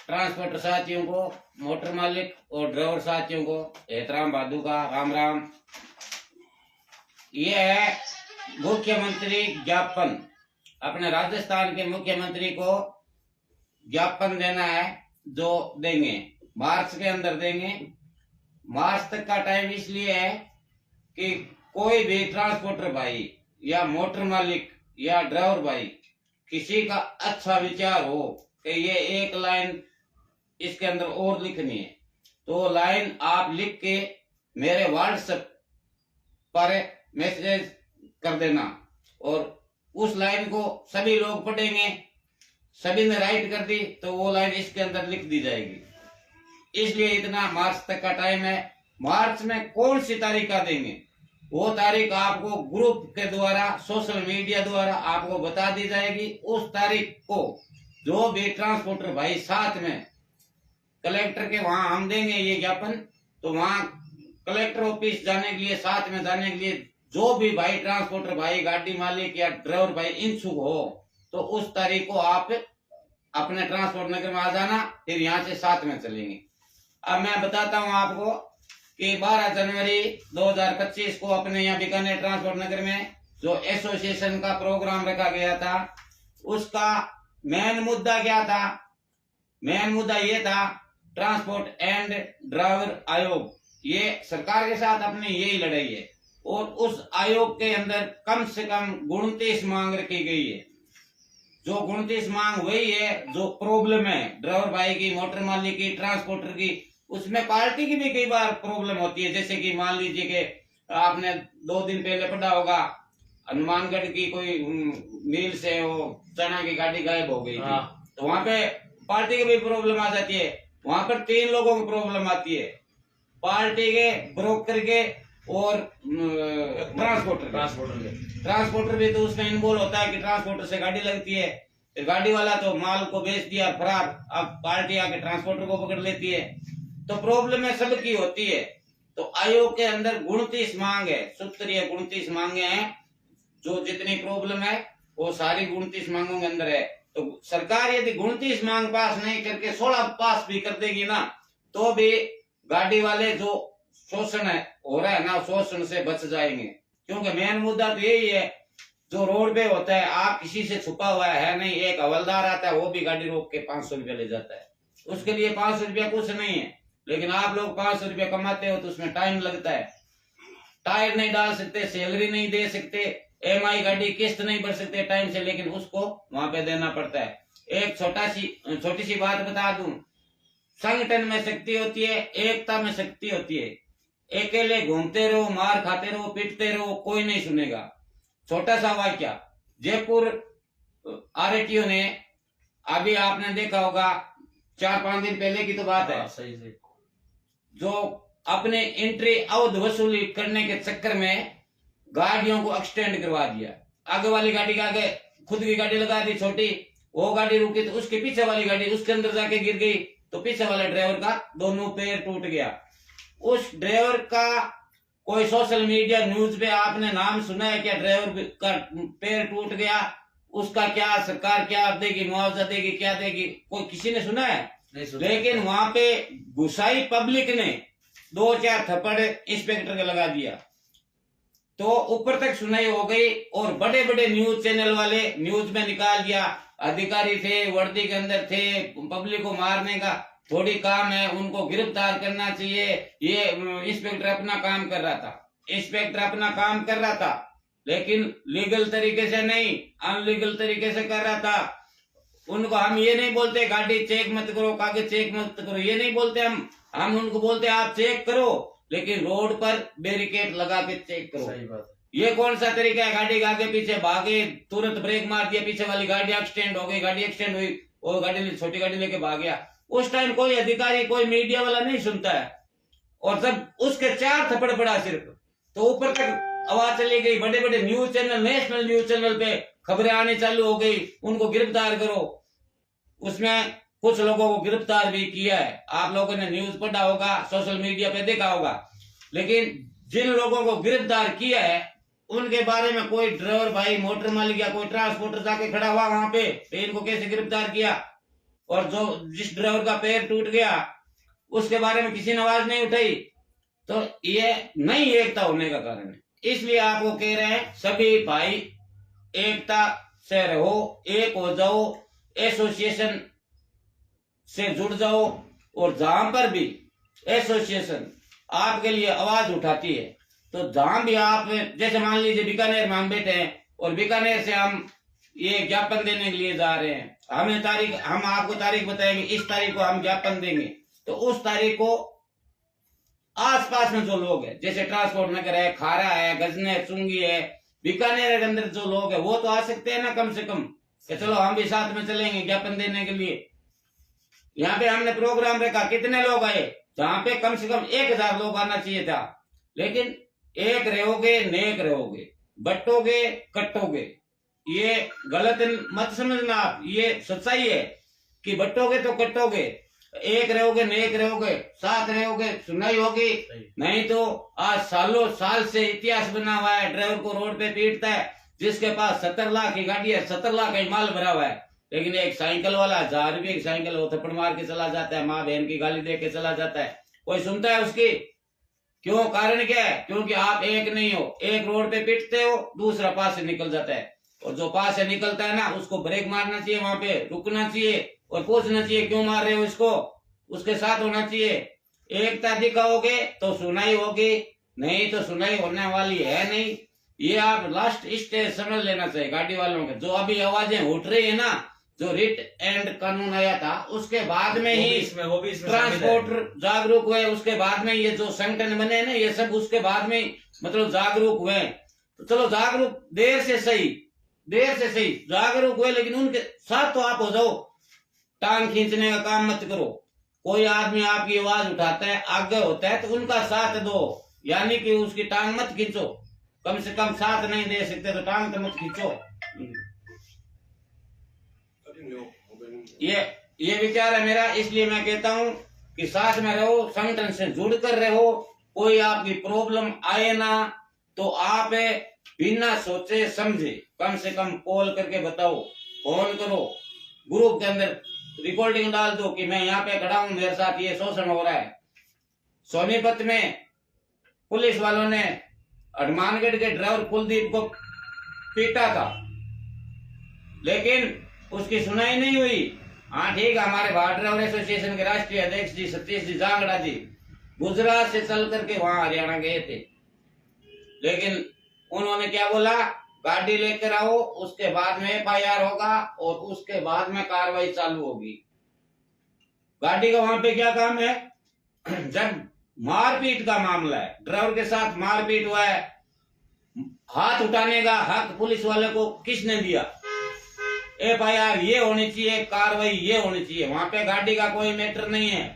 Transporter साथियों को, motor मालिक और ड्राइवर साथियों को एहतराम बादू का राम राम। ये है मुख्यमंत्री ज्ञापन, अपने राजस्थान के मुख्यमंत्री को ज्ञापन देना है, जो देंगे मार्च के अंदर देंगे। मार्च तक का टाइम इसलिए है कि कोई भी ट्रांसपोर्टर भाई या मोटर मालिक या ड्राइवर भाई किसी का अच्छा विचार हो कि ये एक लाइन इसके अंदर और लिखनी है, तो लाइन आप लिख के मेरे व्हाट्सएप पर मैसेज कर देना, और उस लाइन को सभी लोग पढ़ेंगे। सभी ने राइट कर दी तो वो लाइन इसके अंदर लिख दी जाएगी। इसलिए इतना मार्च तक का टाइम है। मार्च में कौन सी तारीख का देंगे वो तारीख आपको ग्रुप के द्वारा, सोशल मीडिया द्वारा आपको बता दी जाएगी। उस तारीख को जो भी ट्रांसपोर्टर भाई साथ में कलेक्टर के वहां हम देंगे ये ज्ञापन, तो वहां कलेक्टर ऑफिस जाने के लिए, साथ में जाने के लिए जो भी भाई ट्रांसपोर्टर भाई, गाड़ी मालिक या ड्राइवर भाई इच्छुक हो, तो उस तारीख को आप अपने ट्रांसपोर्ट नगर में आ जाना, फिर यहाँ से साथ में चलेंगे। अब मैं बताता हूँ आपको कि 12 जनवरी 2025 को अपने यहाँ बीकानेर ट्रांसपोर्ट नगर में जो एसोसिएशन का प्रोग्राम रखा गया था, उसका मेन मुद्दा क्या था? मेन मुद्दा ये था, ट्रांसपोर्ट एंड ड्राइवर आयोग, ये सरकार के साथ अपनी यही लड़ाई है। और उस आयोग के अंदर कम से कम 29 मांग रखी गई है। जो 29 मांग वही है जो प्रॉब्लम है ड्राइवर भाई की, मोटर मालिक की, ट्रांसपोर्टर की। उसमें पार्टी की भी कई बार प्रॉब्लम होती है। जैसे कि मान लीजिए कि आपने 2 दिन पहले पढ़ा होगा, हनुमानगढ़ की कोई मिल से वो चना की गाड़ी गायब हो गई थी, तो वहां पे पार्टी की भी प्रॉब्लम आ जाती है। वहां पर 3 लोगों की प्रॉब्लम आती है, पार्टी के, ब्रोकर के और ट्रांसपोर्टर भी तो उसमें इन्वॉल्व होता है कि ट्रांसपोर्टर से गाड़ी लगती है, फिर गाड़ी वाला तो माल को बेच दिया फरार, अब पार्टी आके ट्रांसपोर्टर को पकड़ लेती है। तो प्रॉब्लम है सबकी होती है। तो आयोग के अंदर 29 मांग है, सूत्रीय 29 मांगे हैं। जो जितनी प्रॉब्लम है वो सारी 29 मांगों के अंदर है। तो सरकार यदि 29 मांग पास नहीं करके 16 पास भी कर देगी ना, तो भी गाड़ी वाले जो शोषण है हो रहा है ना, शोषण से बच जाएंगे। क्योंकि मेन मुद्दा तो यही है, जो रोड पे होता है, आप किसी से छुपा हुआ है नहीं, एक हवलदार आता है वो भी गाड़ी रोक के 500 रुपया ले जाता है। उसके लिए 500 रुपया कुछ नहीं है, लेकिन आप लोग 500 रुपया कमाते हो तो उसमें टाइम लगता है। टायर नहीं डाल सकते, सैलरी नहीं दे सकते, EMI गाड़ी किस्त नहीं भर सकते टाइम से, लेकिन उसको वहां पे देना पड़ता है। एक छोटी सी बात बता दूं, संगठन में शक्ति होती है, एकता में शक्ति होती है। अकेले घूमते रहो, मार खाते रहो, पीटते रहो, कोई नहीं सुनेगा। छोटा सा वाक्य, जयपुर RTO ने, अभी आपने देखा होगा 4-5 दिन पहले की तो बात है, सही सही, जो अपने एंट्री अवध वसूली करने के चक्कर में गाड़ियों को एक्सटेंड करवा दिया। आगे वाली गाड़ी के आगे खुद की गाड़ी लगा दी छोटी, वो गाड़ी रुकी तो उसके पीछे वाली गाड़ी उसके अंदर जाके गिर गई, तो पीछे वाले ड्राइवर का दोनों पैर टूट गया। उस ड्राइवर का कोई सोशल मीडिया न्यूज पे आपने नाम सुना है क्या? ड्राइवर का पैर टूट गया, उसका क्या सरकार क्या देगी, मुआवजा देगी, क्या देगी? कोई किसी ने सुना है? नहीं सुना। लेकिन वहां पे गुस्साई पब्लिक ने 2-4 थप्पड़ इंस्पेक्टर के लगा दिया, तो ऊपर तक सुनाई हो गई। और बड़े बड़े न्यूज चैनल वाले न्यूज में निकाल दिया, अधिकारी थे, वर्दी के अंदर थे, पब्लिक को मारने का थोड़ी काम है, उनको गिरफ्तार करना चाहिए। ये इंस्पेक्टर अपना काम कर रहा था, इंस्पेक्टर अपना काम कर रहा था, लेकिन लीगल तरीके से नहीं, अनलीगल तरीके से कर रहा था। उनको हम ये नहीं बोलते गाड़ी चेक मत करो, कागज चेक मत करो, ये नहीं बोलते हम उनको बोलते आप चेक करो, लेकिन रोड पर बैरिकेड लगा के चेक करो। सही बात। ये कौन सा तरीका है? गाड़ी के आगे पीछे भागे, तुरंत ब्रेक मार दिया, पीछे वाली गाड़ी एक्सीडेंट हो गई, गाड़ी एक्सीडेंट हुई, वो गाड़ी छोटी गाड़ी लेके भाग गया। उस टाइम कोई अधिकारी, कोई मीडिया वाला नहीं सुनता है, और जब उसके 4 थप्पड़ पड़ा सिर्फ, तो ऊपर तक आवाज चली गई। बड़े बड़े news channel, national news channel पे खबरें आने चालू हो गई, उनको गिरफ्तार करो। उसमें कुछ लोगों को गिरफ्तार भी किया है, आप लोगों ने न्यूज पढ़ा होगा, सोशल मीडिया पे देखा होगा। लेकिन जिन लोगों को गिरफ्तार किया है उनके बारे में कोई ड्राइवर भाई, मोटर मालिक या कोई ट्रांसपोर्टर जाके खड़ा हुआ वहां पे, तो इनको कैसे गिरफ्तार किया? और जो जिस ड्राइवर का पैर टूट गया उसके बारे में किसी ने आवाज नहीं उठाई, तो ये नहीं एकता होने का कारण है। इसलिए आपको कह रहे हैं सभी भाई एकता से रहो, एक हो जाओ, एसोसिएशन से जुड़ जाओ। और जहां पर भी एसोसिएशन आपके लिए आवाज उठाती है, तो जहां भी आप, जैसे मान लीजिए बीकानेर में हम बैठे हैं और बीकानेर से हम ये ज्ञापन देने के लिए जा रहे हैं, हमें तारीख, हम आपको तारीख बताएंगे, इस तारीख को हम ज्ञापन देंगे, तो उस तारीख को आसपास में जो लोग हैं, जैसे ट्रांसपोर्ट नगर है, खारा है, गजने, चुंगी है, बीकानेर के अंदर जो लोग हैं वो तो आ सकते हैं ना कम से कम, कि चलो हम भी साथ में चलेंगे ज्ञापन देने के लिए। यहाँ पे हमने प्रोग्राम रखा, कितने लोग आए, जहाँ पे कम से कम 1000 लोग आना चाहिए था, लेकिन एक रहोगे नेक रहोगे, बटोगे कटोगे, ये गलत मत समझना आप, ये सच्चाई है कि बटोगे तो कटोगे, एक रहोगे नेक रहोगे, साथ रहोगे सुनाई होगी। नहीं तो आज सालों साल से इतिहास बना हुआ है, ड्राइवर को रोड पे पीटता है, जिसके पास 70 लाख की गाड़ी है, 70 लाख का माल भरा हुआ है, लेकिन एक साइकिल वाला 1000 रुपये की साइकिल वो थप्पड़ मार के चला जाता है, माँ बहन की गाली दे के चला जाता है, कोई सुनता है उसकी? क्यों? कारण क्या है? क्योंकि आप एक नहीं हो, एक रोड पे पीटते हो, दूसरा पास से निकल जाता है, और जो पास से निकलता है ना उसको ब्रेक मारना चाहिए, वहां पे रुकना चाहिए और पूछना चाहिए क्यों मार रहे हो इसको, उसके साथ होना चाहिए। एकता दिखाओगे तो सुनाई होगी, नहीं तो सुनाई होने वाली है नहीं। ये आप लास्ट स्टेज समझ लेना चाहिए गाड़ी वालों के। जो अभी आवाजें उठ रही है ना, जो रिट एंड कानून आया था उसके बाद में ही ट्रांसपोर्टर जागरूक हुए, उसके बाद में ये जो संगठन बने ना ये सब उसके बाद में मतलब जागरूक हुए। तो चलो जागरूक देर से सही जागरूक हुए, लेकिन उनके साथ तो आप हो जाओ, टांग खींचने का काम मत करो। कोई आदमी आपकी आवाज उठाता है, आगे होता है, तो उनका साथ दो, यानी कि उसकी टांग मत खींचो, कम से कम साथ नहीं दे सकते तो टांग तो मत खींचो। ये विचार है मेरा, इसलिए मैं कहता हूँ कि साथ में रहो, संगठन से जुड़कर रहो। कोई आपकी प्रॉब्लम आए ना तो आप बिना सोचे समझे कम से कम कॉल करके बताओ, फोन करो, ग्रुप के अंदर रिकॉर्डिंग डाल दो कि मैं यहाँ पे खड़ा हूँ, मेरे साथ ये शोषण हो रहा है। सोनीपत में पुलिस वालों ने हनुमानगढ़ के ड्राइवर कुलदीप को पीटा था, लेकिन उसकी सुनाई नहीं हुई। हाँ ठीक है, हमारे भारत ड्राइवर एसोसिएशन के राष्ट्रीय अध्यक्ष जी सतीश जी जांगड़ा जी गुजरात से चल करके वहां हरियाणा गए थे, लेकिन उन्होंने क्या बोला, गाड़ी लेकर आओ, उसके बाद में FIR होगा और उसके बाद में कार्रवाई चालू होगी। गाड़ी का वहां पे क्या काम है? जब मारपीट का मामला है, ड्राइवर के साथ मारपीट हुआ है, हाथ उठाने का हक पुलिस वाले को किसने दिया? FIR ये होनी चाहिए, कार्रवाई ये होनी चाहिए। वहां पे गाड़ी का कोई मैटर नहीं है,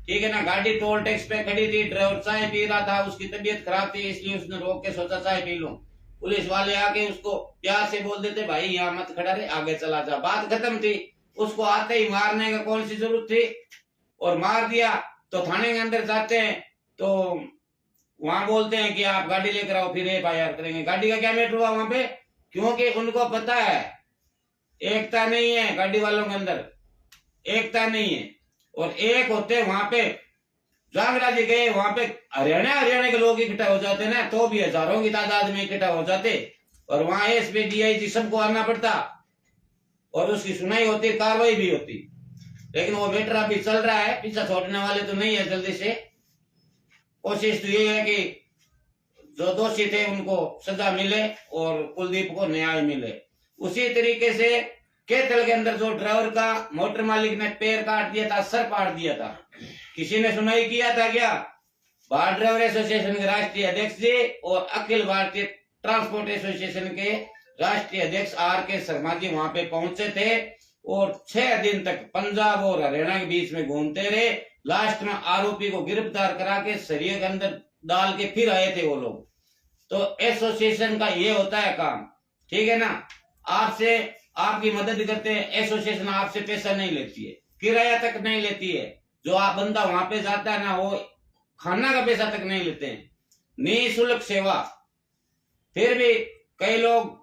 ठीक है ना। गाड़ी टोल टैक्स पे खड़ी थी, ड्राइवर चाय पी रहा था, उसकी तबीयत खराब थी, इसलिए उसने रोक के सोचा चाय पी लूं। पुलिस वाले आके उसको प्यार से बोल देते, भाई यहाँ मत खड़ा रहे, आगे चला जा, बात खत्म थी। उसको आते ही मारने का कौन सी जरूरत थी? और मार दिया तो थाने के अंदर जाते हैं तो वहां बोलते हैं कि आप गाड़ी लेकर आओ, फिर FIR करेंगे। गाड़ी का क्या मैटर हुआ वहां पे? क्योंकि उनको पता है एकता नहीं है, गाड़ी वालों के अंदर एकता नहीं है। और एक होते वहां पे जांगड़ा जी गए, वहां पे हरियाणा के लोग इकट्ठा हो जाते ना, तो भी हजारों की तादाद में इकट्ठा हो जाते, और वहां SP DIG सबको आना पड़ता और उसकी सुनाई होती, कार्रवाई भी होती। लेकिन वो मैटर अभी चल रहा है, पीछा छोड़ने वाले तो नहीं है। जल्दी से कोशिश तो ये है कि जो दोषी थे उनको सजा मिले और कुलदीप को न्याय मिले। उसी तरीके से केतल के अंदर जो ड्राइवर का मोटर मालिक ने पैर काट दिया था, सर पाड़ दिया था, किसी ने सुनाई किया था क्या? भारत ड्राइवर एसोसिएशन के राष्ट्रीय अध्यक्ष जी और अखिल भारतीय ट्रांसपोर्ट एसोसिएशन के राष्ट्रीय अध्यक्ष RK शर्मा जी वहां पे पहुंचे थे और 6 दिन तक पंजाब और हरियाणा के बीच में घूमते रहे। लास्ट में आरोपी को गिरफ्तार करा के सरिये के अंदर डाल के फिर आए थे वो लोग। तो एसोसिएशन का ये होता है काम, ठीक है ना। आपसे आपकी मदद करते हैं, एसोसिएशन आपसे पैसा नहीं लेती है, किराया तक नहीं लेती है। जो आप बंदा वहां पे जाता है ना, वो खाना का पैसा तक नहीं लेते हैं, निःशुल्क सेवा। फिर भी कई लोग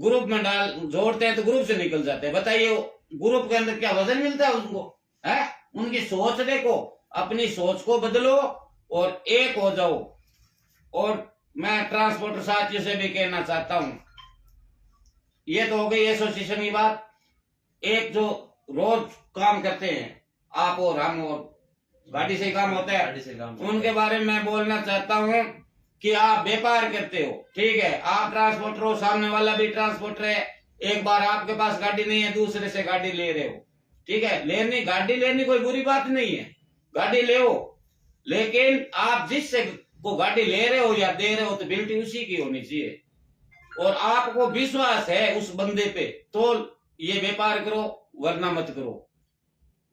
ग्रुप में डाल जोड़ते हैं तो ग्रुप से निकल जाते हैं। बताइए ग्रुप के अंदर क्या वजन मिलता है उनको, है? उनकी सोच देखो, अपनी सोच को बदलो और एक हो जाओ। और मैं ट्रांसपोर्टर साथियों से भी कहना चाहता हूं, ये तो हो गई एसोसिएशन की बात। एक जो रोज काम करते हैं आप और हम और गाड़ी से काम होता है, उनके बारे में मैं बोलना चाहता हूं कि आप व्यापार करते हो, ठीक है, आप ट्रांसपोर्टर हो, सामने वाला भी ट्रांसपोर्टर है। एक बार आपके पास गाड़ी नहीं है, दूसरे से गाड़ी ले रहे हो, ठीक है, गाड़ी लेनी कोई बुरी बात नहीं है, गाड़ी ले, लेकिन आप जिससे को गाड़ी ले रहे हो या दे रहे हो तो बिल्टी उसी की होनी चाहिए, और आपको विश्वास है उस बंदे पे, तो ये व्यापार करो, वरना मत करो,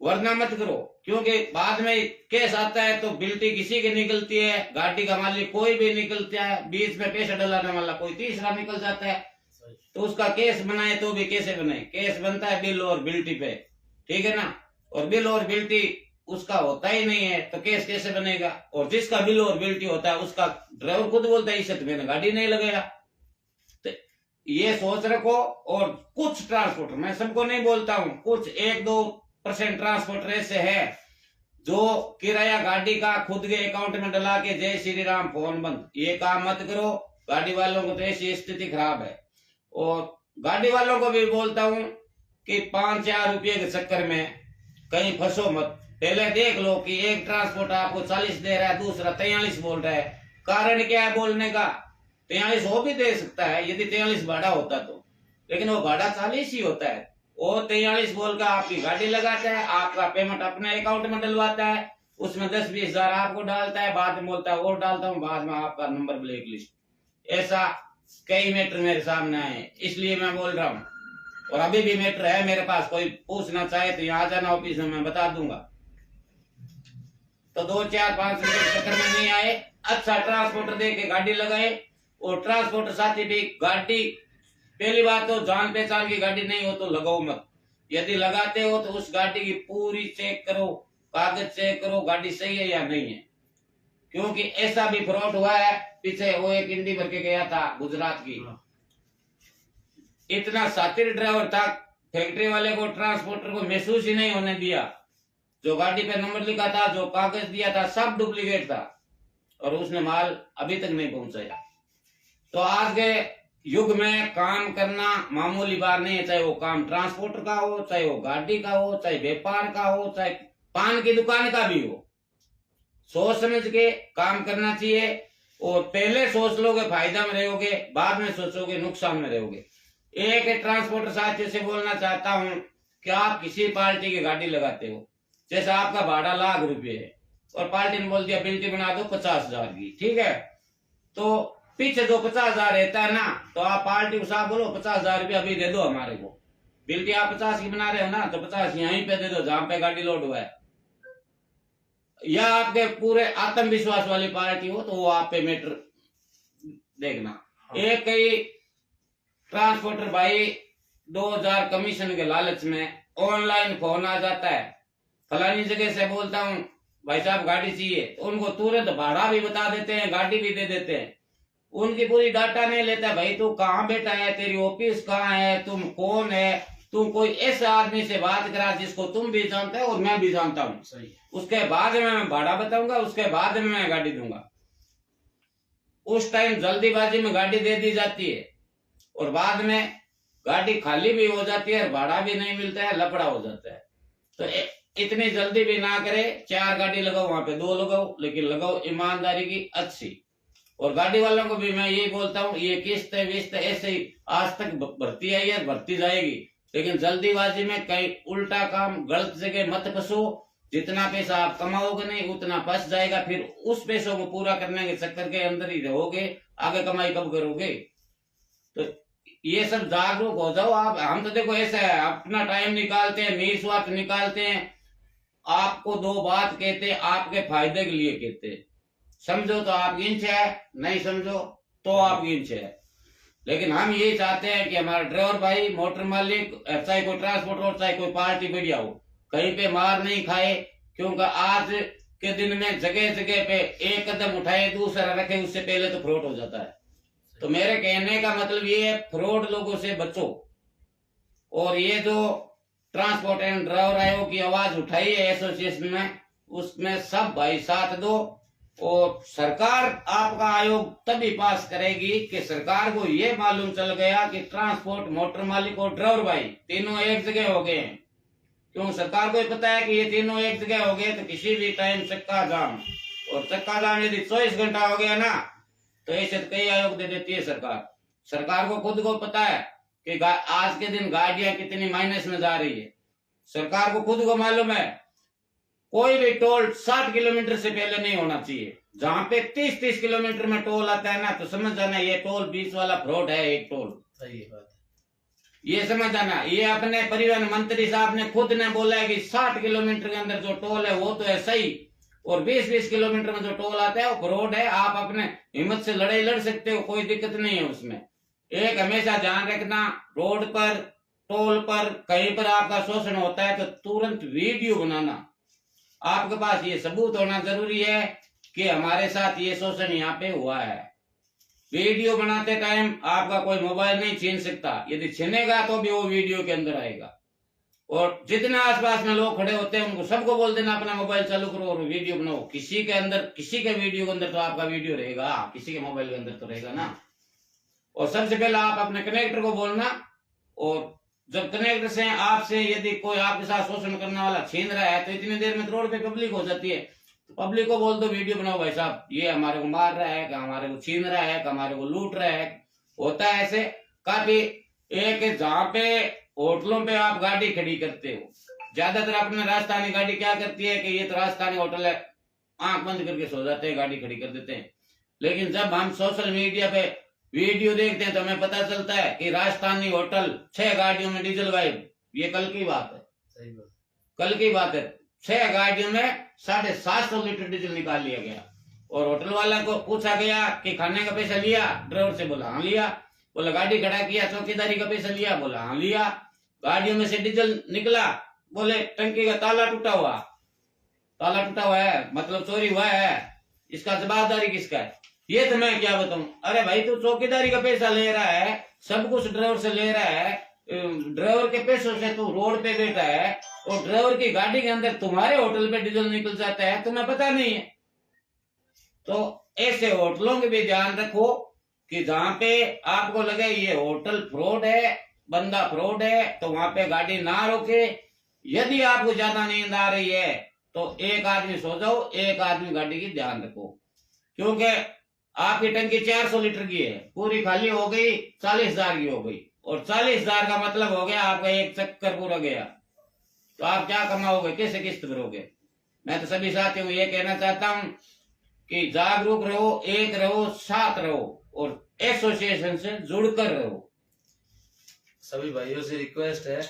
वरना मत करो। क्योंकि बाद में केस आता है तो बिल्टी किसी की निकलती है, गाड़ी का मालिक कोई भी निकलता है, बीच में पैसा डलाने वाला कोई तीसरा निकल जाता है, तो उसका केस बनाए तो भी कैसे बनाए, केस बनता है बिल और बिल्टी पे, ठीक है ना। और बिल और बिल्टी उसका होता ही नहीं है तो केस कैसे बनेगा। और जिसका बिल और बिल्टी होता है उसका ड्राइवर खुद बोलता है इसे तो मैंने गाड़ी नहीं लगाया। तो ये सोच रखो। और कुछ ट्रांसपोर्टर, मैं सबको नहीं बोलता हूं, कुछ 1-2% ट्रांसपोर्टर ऐसे है जो किराया गाड़ी का खुद के अकाउंट में डला के जय श्री राम फोन बंद, ये काम मत करो। गाड़ी वालों को तो ऐसी स्थिति खराब है। और गाड़ी वालों को भी बोलता हूं कि 5-4 रुपये के चक्कर में कहीं फंसो मत। पहले देख लो कि एक ट्रांसपोर्ट आपको 40 दे रहा है, दूसरा 43 बोल रहा है, कारण क्या है बोलने का। 43 वो भी दे सकता है यदि 43 भाड़ा होता तो, लेकिन वो भाड़ा 40 ही होता है। वो 43 बोलकर आपकी गाड़ी लगाता है, आपका पेमेंट अपने अकाउंट में डलवाता है, उसमें 10-20 हजार आपको डालता है, बाद में बोलता है और डालता हूँ, बाद में आपका नंबर ब्लैक लिस्ट। ऐसा कई मैटर मेरे सामने आए, इसलिए मैं बोल रहा हूँ। और अभी भी मैटर है मेरे पास, कोई पूछना चाहे तो यहाँ जाना ऑफिस में, मैं बता दूंगा। तो 2-4-5 रुपए के चक्कर में नहीं आए, अच्छा ट्रांसपोर्टर दे के गाड़ी लगाए। और ट्रांसपोर्टर साथी भी गाड़ी, पहली बात तो जान पहचान की गाड़ी नहीं हो तो लगाओ मत। यदि लगाते हो तो उस गाड़ी की पूरी चेक करो, कागज चेक करो, गाड़ी सही है या नहीं है। क्योंकि ऐसा भी फ्रॉड हुआ है, पीछे वो एक इंडी भर के गया था गुजरात की, इतना शातिर ड्राइवर था, फैक्ट्री वाले को ट्रांसपोर्टर को महसूस ही नहीं होने दिया। जो गाड़ी पे नंबर लिखा था, जो कागज दिया था, सब डुप्लीकेट था, और उसने माल अभी तक नहीं पहुंचाया। तो आज के युग में काम करना मामूली बात नहीं है, चाहे वो काम ट्रांसपोर्टर का हो, चाहे वो गाड़ी का हो, चाहे व्यापार का हो, चाहे पान की दुकान का भी हो। सोच समझ के काम करना चाहिए। और पहले सोच लोगे फायदा में रहोगे, बाद में सोचोगे नुकसान में रहोगे। एक ट्रांसपोर्टर साथियों से बोलना चाहता हूं कि आप किसी पार्टी की गाड़ी लगाते हो, जैसे आपका भाड़ा लाख रुपए है और पार्टी ने बोल दिया बिल्टी बना दो 50,000 की, ठीक है, तो पीछे जो 50,000 रहता है ना, तो आप पार्टी को साफ बोलो 50,000 रुपया अभी दे दो हमारे को। बिल्टी आप 50 की बना रहे हो ना, तो 50 यहीं पे दे दो जहां पे गाड़ी लोड हुआ है। या आपके पूरे आत्मविश्वास वाली पार्टी हो तो वो आप पे मैटर देखना। एक कई ट्रांसपोर्टर भाई 2,000 कमीशन के लालच में ऑनलाइन फोन आ जाता है, फलानी जगह से बोलता हूँ भाई साहब गाड़ी चाहिए, तो उनको तुरंत भाड़ा भी बता देते हैं, गाड़ी भी दे देते हैं। उनकी पूरी डाटा नहीं लेता, भाई तू कहाँ बैठा है, तेरी ऑफिस कहाँ है, तुम कौन है, तुम कोई ऐसे आदमी से बात करा जिसको तुम भी जानते हो और मैं भी जानता हूँ, उसके बाद में मैं भाड़ा बताऊंगा, उसके बाद में मैं गाड़ी दूंगा। उस टाइम जल्दीबाजी में गाड़ी दे दी जाती है और बाद में गाड़ी खाली भी हो जाती है, भाड़ा भी नहीं मिलता है, लफड़ा हो जाता है। तो इतनी जल्दी भी ना करे, 4 गाड़ी लगाओ वहां पे 2 लगाओ, लेकिन लगाओ ईमानदारी की अच्छी। और गाड़ी वालों को भी मैं यही बोलता हूँ, ये किस्त विस्त ऐसे ही आज तक भरती आई है, भरती जाएगी, लेकिन जल्दीबाजी में कहीं उल्टा काम गलत जगह मत फंसो। जितना पैसा आप कमाओगे नहीं उतना फंस जाएगा, फिर उस पैसों को पूरा करने के चक्कर के अंदर ही रहोगे, आगे कमाई कब करोगे। तो ये सब जागरूक हो जाओ आप। हम तो देखो ऐसा है, अपना टाइम निकालते हैं, निस्वार्थ निकालते हैं, आपको 2 बात कहते हैं, आपके फायदे के लिए कहते हैं। समझो तो आप इंच है, नहीं समझो तो आप इंच है। लेकिन हम ये चाहते हैं कि हमारा ड्राइवर भाई, मोटर मालिक, चाहे कोई ट्रांसपोर्टर हो, चाहे कोई पार्टी बढ़िया हो, कहीं पे मार नहीं खाए। क्योंकि आज के दिन में जगह जगह पे एक कदम उठाए दूसरा रखे, उससे पहले तो फ्रॉड हो जाता है। तो मेरे कहने का मतलब ये है, फ्रॉड लोगों से बचो। और ये जो ट्रांसपोर्ट एंड ड्राइवर आयोग की आवाज उठाई है एसोसिएशन में, उसमें सब भाई साथ दो। और सरकार आपका आयोग तभी पास करेगी कि सरकार को ये मालूम चल गया कि ट्रांसपोर्ट, मोटर मालिक और ड्राइवर भाई तीनों एक जगह हो गए हैं। क्यों? सरकार को पता है कि ये तीनों एक जगह हो गए तो किसी भी टाइम चक्का जाम, और चक्का जाम यदि 24 घंटा हो गया ना तो ऐसे कई आयोग दे देती है सरकार। सरकार को खुद को पता है कि आज के दिन गाड़ियां कितनी माइनस में जा रही है। सरकार को खुद को मालूम है कोई भी टोल 60 किलोमीटर से पहले नहीं होना चाहिए। जहां पे 30-30 किलोमीटर में टोल आता है ना तो समझ जाना ये टोल बीच वाला फ्रॉड है, एक टोल। सही बात है, ये समझ जाना। ये अपने परिवहन मंत्री साहब ने खुद ने बोला है कि 60 किलोमीटर के अंदर जो टोल है वो तो है सही, और 20-20 किलोमीटर में जो टोल आता है वो फ्रॉड है। आप अपने हिम्मत से लड़ाई लड़ सकते हो, कोई दिक्कत नहीं है उसमें। एक हमेशा ध्यान रखना, रोड पर, टोल पर, कहीं पर आपका शोषण होता है तो तुरंत वीडियो बनाना। आपके पास ये सबूत होना जरूरी है कि हमारे साथ ये शोषण यहाँ पे हुआ है। वीडियो बनाते टाइम आपका कोई मोबाइल नहीं छीन सकता, यदि छीनेगा तो भी वो वीडियो के अंदर आएगा। और जितने आसपास में लोग खड़े होते हैं उनको सबको बोल देना अपना मोबाइल चालू करो और वीडियो बनाओ। किसी के अंदर, किसी के वीडियो के अंदर तो आपका वीडियो रहेगा, किसी के मोबाइल के अंदर तो रहेगा ना। और सबसे पहले आप अपने कनेक्टर को बोलना, और जब कनेक्टर से आपसे यदि कोई आपके साथ शोषण करने वाला छीन रहा है तो इतनी देर में रोड पे पब्लिक हो जाती है, तो पब्लिक को बोल दो वीडियो बनाओ भाई साहब, ये हमारे को मार रहा है, कि हमारे को छीन रहा है, कि हमारे को लूट रहा है। होता है ऐसे काफी। एक जहाँ पे होटलों पे आप गाड़ी खड़ी करते हो, ज्यादातर अपने राजस्थानी गाड़ी क्या करती है कि ये तो राजस्थानी होटल है, आंख बंद करके सो जाते हैं, गाड़ी खड़ी कर देते हैं। लेकिन जब हम सोशल मीडिया पे वीडियो देखते हैं तो हमें पता चलता है कि राजस्थानी होटल 6 गाड़ियों में डीजल गायब। ये कल की बात है, सही बात, कल की बात है। 6 गाड़ियों में 750 लीटर डीजल निकाल लिया गया। और होटल वाला को पूछा गया कि खाने का पैसा लिया? ड्राइवर से बोला हाँ लिया। बोला गाड़ी खड़ा किया, चौकीदारी का पैसा लिया? बोला हाँ लिया। गाड़ियों में से डीजल निकला? बोले टंकी का ताला टूटा हुआ। ताला टूटा हुआ है मतलब चोरी हुआ है, इसका जवाबदारी किसका है? ये तो मैं क्या बताऊं। अरे भाई तू चौकीदारी का पैसा ले रहा है, सब कुछ ड्राइवर से ले रहा है, ड्राइवर के पैसों से तू रोड पे बैठा है, और ड्राइवर की गाड़ी के अंदर तुम्हारे होटल पे डीजल निकल जाता है, तुम्हें पता नहीं है। तो ऐसे होटलों के भी ध्यान रखो कि जहाँ पे आपको लगे ये होटल फ्रॉड है, बंदा फ्रॉड है, तो वहां पे गाड़ी ना रोके। यदि आपको ज्यादा नींद आ रही है तो एक आदमी सो जाओ, एक आदमी गाड़ी की ध्यान रखो। क्योंकि आपकी टंकी 400 लीटर की है, पूरी खाली हो गई 40,000 की हो गई, और 40,000 का मतलब हो गया आपका एक चक्कर पूरा गया, तो आप क्या कमाओगे, कैसे किस्त भरोगे? मैं तो सभी साथियों को ये कहना चाहता हूं कि जागरूक रहो, एक रहो, साथ रहो, और एसोसिएशन से जुड़कर रहो। सभी भाइयों से रिक्वेस्ट है,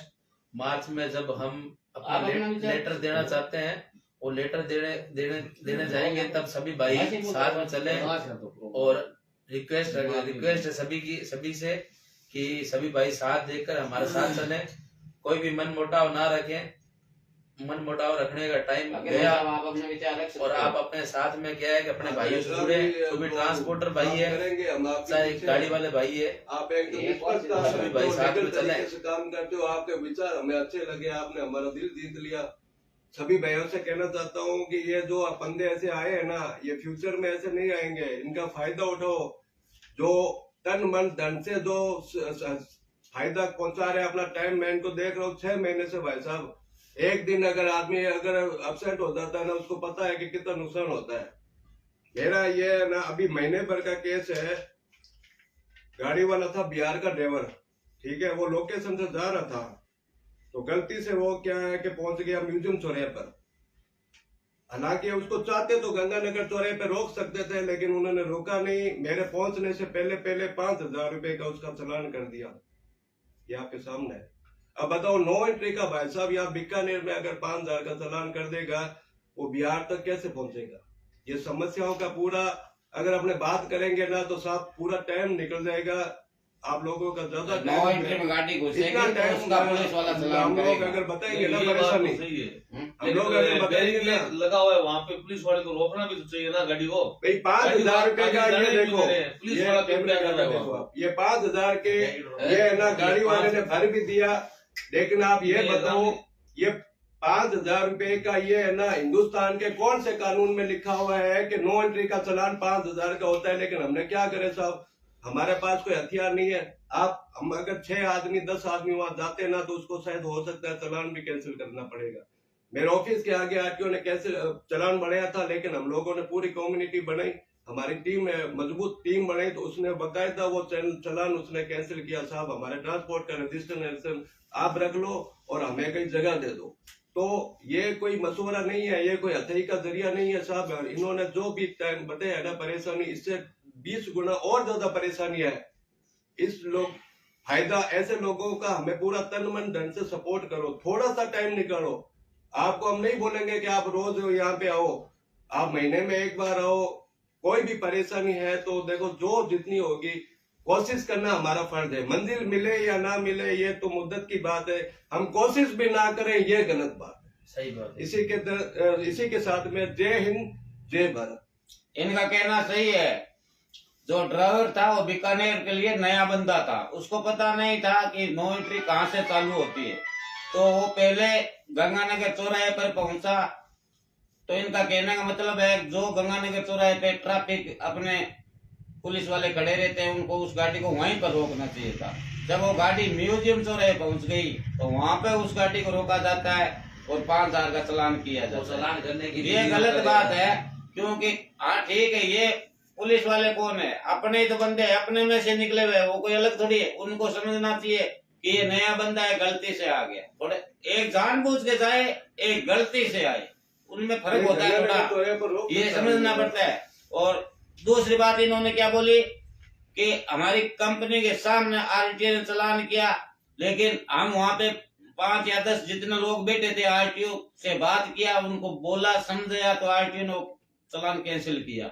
मार्च में जब हम अपना लेटर देना चाहते हैं, वो लेटर देने जाएंगे तब सभी भाई साथ में चले। और रिक्वेस्ट है सभी से कि सभी भाई साथ देकर हमारे साथ चले, कोई भी मन मुटाव ना रखें। मन मुटाव रखने का टाइम गया, आप अपने विचार रख सकते हो। और आप अपने साथ में क्या है कि अपने भाइयों से जुड़े, तो भी ट्रांसपोर्टर भाई है, चाहे गाड़ी वाले भाई है, आप एकदम सभी भाई साथ में चले। काम करते हो, आपके विचार हमें अच्छे लगे, आपने हमारा दिल जीत लिया। सभी भाइयों से कहना चाहता हूँ कि ये जो बंदे ऐसे आए हैं ना, ये फ्यूचर में ऐसे नहीं आएंगे, इनका फायदा उठाओ। जो तन मन धन से जो फायदा पहुंचा रहे, अपना टाइम मैं इनको देख रहा हूँ 6 महीने से भाई साहब। एक दिन अगर आदमी अगर अपसेट हो जाता है ना, उसको पता है कि कितना नुकसान होता है। मेरा ये ना अभी महीने भर का केस है। गाड़ी वाला था बिहार का ड्राइवर, ठीक है, वो लोकेशन से जा रहा था, तो गलती से वो क्या है कि पहुंच गया म्यूजियम चौराहे पर। हालांकि उसको चाहते तो गंगानगर चौराहे पे रोक सकते थे, लेकिन उन्होंने रोका नहीं। मेरे पहुंचने से पहले 5,000 रुपए का उसका चालान कर दिया। ये आपके सामने है। अब बताओ, नो एंट्री का भाई साहब यहाँ बीकानेर में अगर 5,000 का चालान कर देगा, वो बिहार तक कैसे पहुंचेगा? ये समस्याओं का पूरा अगर अपने बात करेंगे ना तो साफ पूरा टाइम निकल जाएगा। आप लोगों का ज्यादा नो एंट्री में गाड़ी घुसेगी तो उसका पुलिस वाला चालान हम लोग करेगा। अगर बताएंगे ना परेशानी, सही है, हम लोग अगर बताएंगे ना, लगा हुआ है वहाँ पे, पुलिस वाले को रोकना भी तो चाहिए ना गाड़ी को। भाई 5,000 रुपए का ये देखो, पुलिस ये वाला कैमरे का देखो आप, ये 5,000 के ये है ना, गाड़ी वाले ने भर भी दिया, लेकिन आप ये नहीं, बताओ, ये 5,000 रुपए का ये है ना, हिंदुस्तान के कौन से कानून में लिखा हुआ है कि नो एंट्री का चालान 5,000 का होता है? लेकिन हमने क्या करे साहब, हमारे पास कोई हथियार नहीं है। हम अगर 6 आदमी 10 आदमी वहां जाते ना तो उसको शायद हो सकता है चालान भी कैंसिल करना पड़ेगा। मेरे ऑफिस के आगे आरटीओ ने कैसे चालान बढ़ाया था, लेकिन हम लोगों ने पूरी कम्युनिटी बनाई, हमारी टीम है, मजबूत टीम बनाई, तो उसने बकायदा वो चालान उसने कैंसिल किया। साहब हमारे ट्रांसपोर्ट का रजिस्ट्रेशन आप रख लो और हमें कहीं जगह दे दो। तो ये कोई मशवरा नहीं है, ये कोई हथेली का जरिया नहीं है साहब। इन्होंने जो भी टाइम बताया है ना परेशानी, इससे 20 गुना और ज्यादा परेशानी है। इस लोग फायदा ऐसे लोगों का हमें पूरा तन मन धन से सपोर्ट करो, थोड़ा सा टाइम निकालो। आपको हम नहीं बोलेंगे कि आप रोज यहाँ पे आओ, आप महीने में एक बार आओ। कोई भी परेशानी है तो देखो जो जितनी होगी कोशिश करना हमारा फर्ज है। मंजिल मिले या ना मिले ये तो मुद्दत की बात है, हम कोशिश भी ना करें ये गलत बात है। सही बात है। इसी के साथ में जय हिंद जय भारत। इनका कहना सही है। जो ड्राइवर था वो बीकानेर के लिए नया बंदा था, उसको पता नहीं था कि नो एंट्री कहाँ से चालू होती है। तो वो पहले गंगानगर चौराहे पर पहुंचा। तो इनका कहने का मतलब है जो गंगानगर चौराहे पे ट्रैफिक अपने पुलिस वाले खड़े रहते हैं, उनको उस गाड़ी को वहीं पर रोकना चाहिए था। जब वो गाड़ी म्यूजियम चौराहे पहुंच गई तो वहां पे उस गाड़ी को रोका जाता है और 5,000 का चालान किया जाता है। चालान करने की ये गलत बात है, क्योंकि हाँ ठीक है, ये पुलिस वाले कौन है, अपने ही तो बंदे हैं, अपने में से निकले हुए, वो कोई अलग थोड़ी है। उनको समझना चाहिए कि ये नया बंदा है, गलती से आ गया। थोड़े एक जानबूझ के जाए, एक गलती से आए, उनमें फर्क होता है थोड़ा, ये समझना पड़ता है। और दूसरी बात इन्होंने क्या बोली कि हमारी कंपनी के सामने आरटीओ ने चालान किया, लेकिन हम वहां पे 5 या 10 जितने लोग बैठे थे, आरटीओ से बात किया, उनको बोला समझाया, तो आरटीओ ने चालान कैंसिल किया।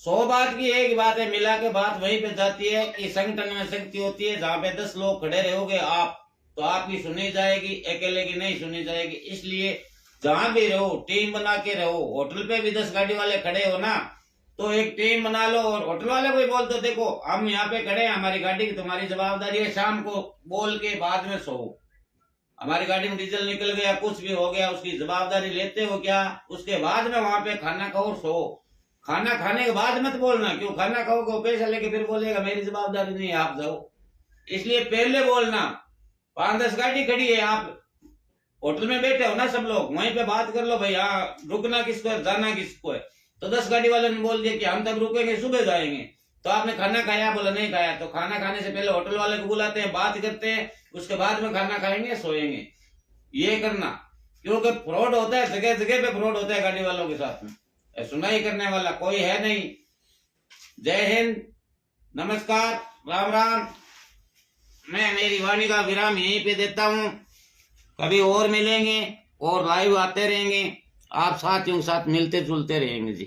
100 बात की एक बात है, मिला के बात वहीं पे जाती है कि संगठन में शक्ति होती है। जहाँ पे 10 लोग खड़े रहोगे आप, तो आपकी सुनी जाएगी, अकेले की नहीं सुनी जाएगी। इसलिए जहां भी रहो टीम बना के रहो। होटल पे भी 10 गाड़ी वाले खड़े हो ना, तो एक टीम बना लो और होटल वाले को भी बोल दो, देखो हम यहाँ पे खड़े हैं, हमारी गाड़ी की तुम्हारी जवाबदारी है, शाम को बोल के बाद में सो। हमारी गाड़ी में डीजल निकल गया, कुछ भी हो गया, उसकी जवाबदारी लेते हो क्या? उसके बाद में वहां पे खाना खाओ, सो। खाना खाने के बाद मत बोलना, क्यों खाना खाओगे पैसा लेके फिर बोलेगा मेरी जवाबदारी नहीं है, आप जाओ। इसलिए पहले बोलना। 5-10 गाड़ी खड़ी है, आप होटल में बैठे हो ना सब लोग, वहीं पे बात कर लो भाई, हाँ रुकना किसको है, जाना किसको है। तो 10 गाड़ी वाले ने बोल दिया कि हम तब रुकेंगे, सुबह जाएंगे। तो आपने खाना खाया, बोला नहीं खाया, तो खाना खाने से पहले होटल वाले को बुलाते हैं, बात करते हैं, उसके बाद में खाना खाएंगे, सोएंगे। ये करना, क्योंकि फ्रॉड होता है, जगह जगह पे फ्रॉड होता है गाड़ी वालों के साथ में, सुनाई करने वाला कोई है नहीं। जय हिंद, नमस्कार, राम राम। मैं मेरी वाणी का विराम यहीं पे देता हूँ। कभी और मिलेंगे और लाइव आते रहेंगे, आप साथियों के साथ मिलते जुलते रहेंगे जी।